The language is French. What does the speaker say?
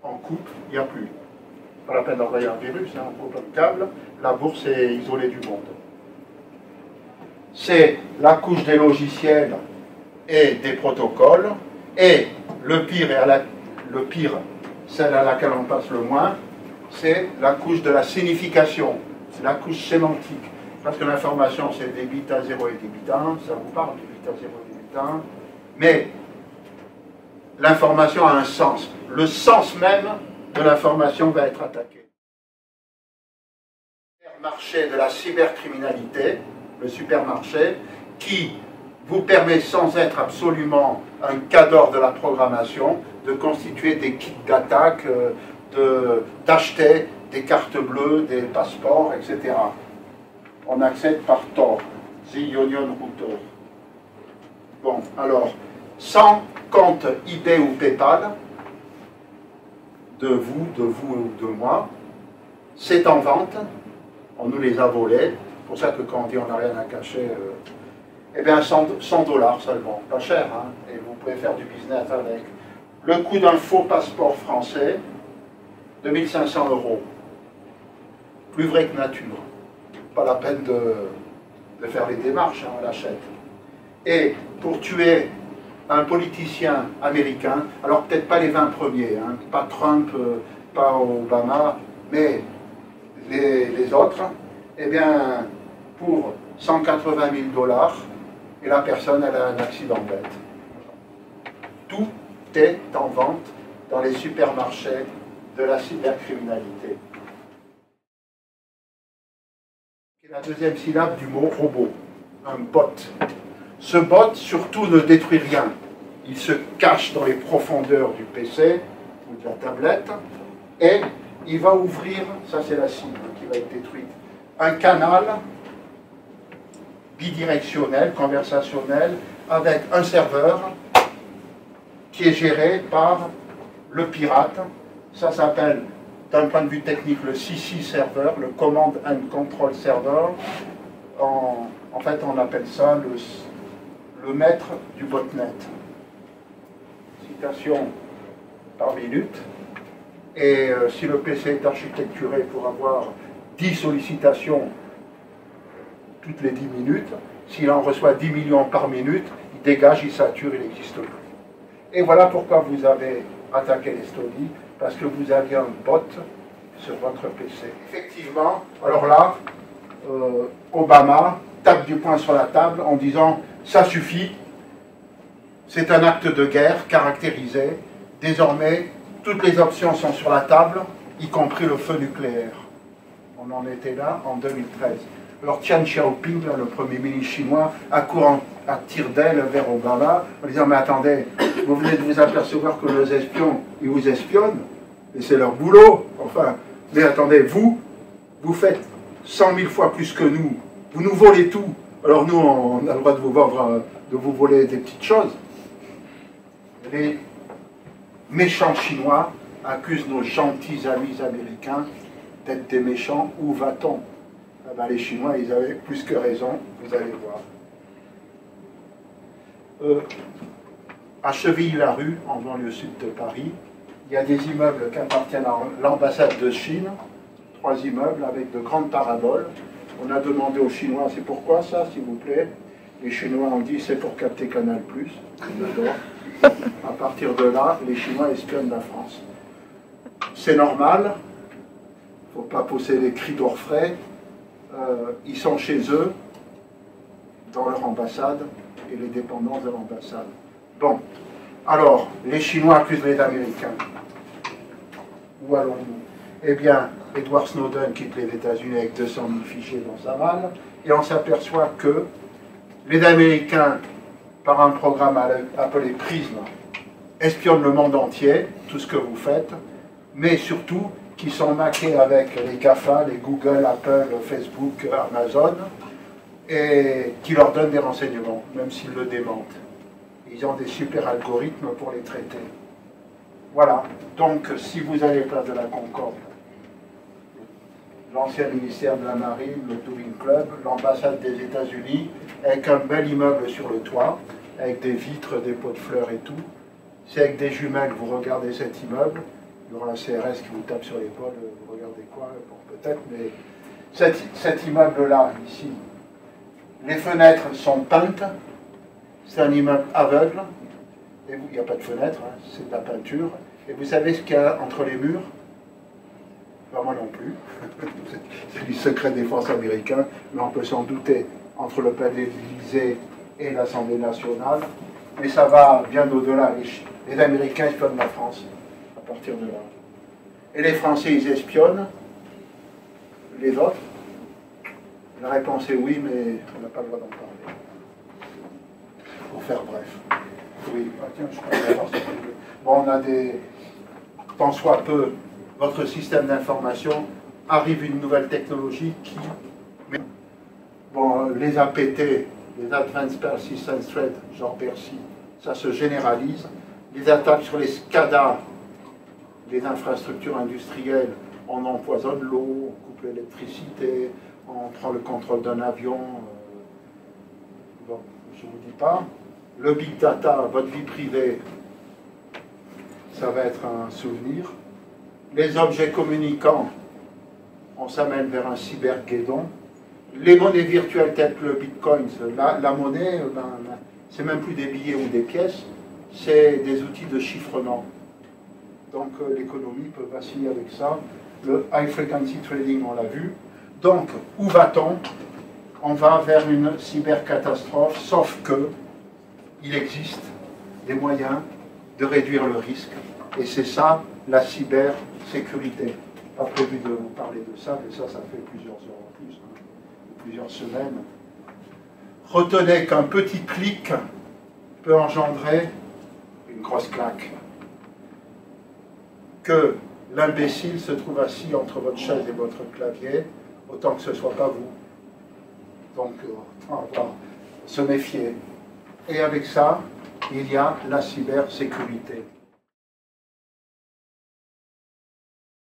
on coupe, il n'y a plus. Pas la peine d'envoyer un virus, hein, on coupe un câble, la bourse est isolée du monde. C'est la couche des logiciels et des protocoles, et le pire, celle à laquelle on passe le moins, c'est la couche de la signification, c'est la couche sémantique. Parce que l'information, c'est des bits à 0 et des bits à 1, ça vous parle, des bits à 0 et des bits à 1, mais l'information a un sens. Le sens même de l'information va être attaqué. Le supermarché de la cybercriminalité, le supermarché, qui vous permet, sans être absolument un cadre de la programmation, de constituer des kits d'attaque, d'acheter des cartes bleues, des passeports, etc. On accède par Tor, The Union Router. Bon, alors, sans compte eBay ou PayPal, de vous ou de moi, c'est en vente, on nous les a volés, c'est pour ça que quand on dit on n'a rien à cacher, eh bien 100 $ seulement, pas cher, hein, et vous pouvez faire du business avec. Le coût d'un faux passeport français, 2500 €. Plus vrai que nature. Pas la peine de faire les démarches, hein, on l'achète. Et pour tuer un politicien américain, alors peut-être pas les 20 premiers, hein, pas Trump, pas Obama, mais les autres, eh bien, pour 180 000 $, et la personne, elle a un accident bête. Tout est en vente dans les supermarchés de la cybercriminalité. C'est la deuxième syllabe du mot robot, un bot. Ce bot, surtout, ne détruit rien. Il se cache dans les profondeurs du PC ou de la tablette et il va ouvrir, ça c'est la cible qui va être détruite, un canal bidirectionnel, conversationnel, avec un serveur qui est géré par le pirate. Ça s'appelle, d'un point de vue technique, le CC server, le Command and Control Server. En fait, on appelle ça le maître du botnet. Citation par minute. Et si le PC est architecturé pour avoir 10 sollicitations toutes les 10 minutes, s'il en reçoit 10 millions par minute, il dégage, il sature, il n'existe plus. Et voilà pourquoi vous avez attaqué l'Estonie, parce que vous aviez un bot sur votre PC. Effectivement, alors là, Obama tape du poing sur la table en disant « ça suffit, c'est un acte de guerre caractérisé, désormais toutes les options sont sur la table, y compris le feu nucléaire ». On en était là en 2013. Alors Tian Xiaoping, le premier ministre chinois, accourt à tire d'aile vers Obama en disant « mais attendez, vous venez de vous apercevoir que nos espions, ils vous espionnent, et c'est leur boulot, enfin, mais attendez, vous faites 100 000 fois plus que nous, vous nous volez tout, alors nous, on a le droit de vous vendre, de vous voler des petites choses. » Les méchants chinois accusent nos gentils amis américains d'être des méchants. Où va-t-on? Ah ben, les Chinois, ils avaient plus que raison, vous allez voir. À Chevilly-la-Rue, en banlieue sud de Paris, il y a des immeubles qui appartiennent à l'ambassade de Chine, 3 immeubles avec de grandes paraboles. On a demandé aux Chinois, c'est pourquoi ça, s'il vous plaît? Les Chinois ont dit, c'est pour capter Canal+. D'accord. À partir de là, les Chinois espionnent la France. C'est normal, il ne faut pas pousser les cris d'orfraie. Ils sont chez eux, dans leur ambassade, et les dépendances de l'ambassade. Bon, alors, les Chinois accusent les Américains. Où allons-nous? Eh bien, Edward Snowden quitte les États-Unis avec 200 000 fichiers dans sa malle, et on s'aperçoit que les Américains, par un programme appelé PRISM, espionnent le monde entier, tout ce que vous faites, mais surtout qui sont maqués avec les GAFA, les Google, Apple, Facebook, Amazon, et qui leur donnent des renseignements, même s'ils le démentent. Ils ont des super algorithmes pour les traiter. Voilà. Donc, si vous allez place de la Concorde, l'ancien ministère de la Marine, le Touring Club, l'ambassade des États-Unis, avec un bel immeuble sur le toit, avec des vitres, des pots de fleurs et tout, c'est avec des jumelles, vous regardez cet immeuble, Il y aura un CRS qui vous tape sur l'épaule, vous regardez quoi, bon, peut-être, mais cet immeuble-là, ici, les fenêtres sont peintes, c'est un immeuble aveugle, et il n'y a pas de fenêtre, hein, c'est de la peinture, et vous savez ce qu'il y a entre les murs? Ben, moi non plus, c'est du secret défense américain, mais on peut s'en douter, entre le palais de l'Élysée et l'Assemblée nationale, mais ça va bien au-delà, les Américains espionnent la France, à partir de là. Et les Français, ils espionnent les autres. La réponse est oui, mais on n'a pas le droit d'en parler. Pour faire bref. Oui, ah, tiens, je peux voir ça. Bon, on a des... Tant soit peu, votre système d'information, arrive une nouvelle technologie qui... Bon, les APT, les Advanced Persistent Threat, genre Percy, ça se généralise. Les attaques sur les SCADA, les infrastructures industrielles, on empoisonne l'eau, on coupe l'électricité, on prend le contrôle d'un avion. Bon, je ne vous dis pas. Le big data, votre vie privée, ça va être un souvenir. Les objets communicants, on s'amène vers un cyberguédon. Les monnaies virtuelles telles que le bitcoin, la monnaie, c'est même plus des billets ou des pièces, c'est des outils de chiffrement. Donc l'économie peut vaciller avec ça. Le high frequency trading, on l'a vu. Donc, où va-t-on? On va vers une cybercatastrophe, sauf que il existe des moyens de réduire le risque. Et c'est ça, la cybersécurité. Pas prévu de vous parler de ça, mais ça fait plusieurs heures en plus, hein, plusieurs semaines. Retenez qu'un petit clic peut engendrer une grosse claque. Que l'imbécile se trouve assis entre votre chaise et votre clavier, autant que ce ne soit pas vous. Donc, on va se méfier. Et avec ça, il y a la cybersécurité.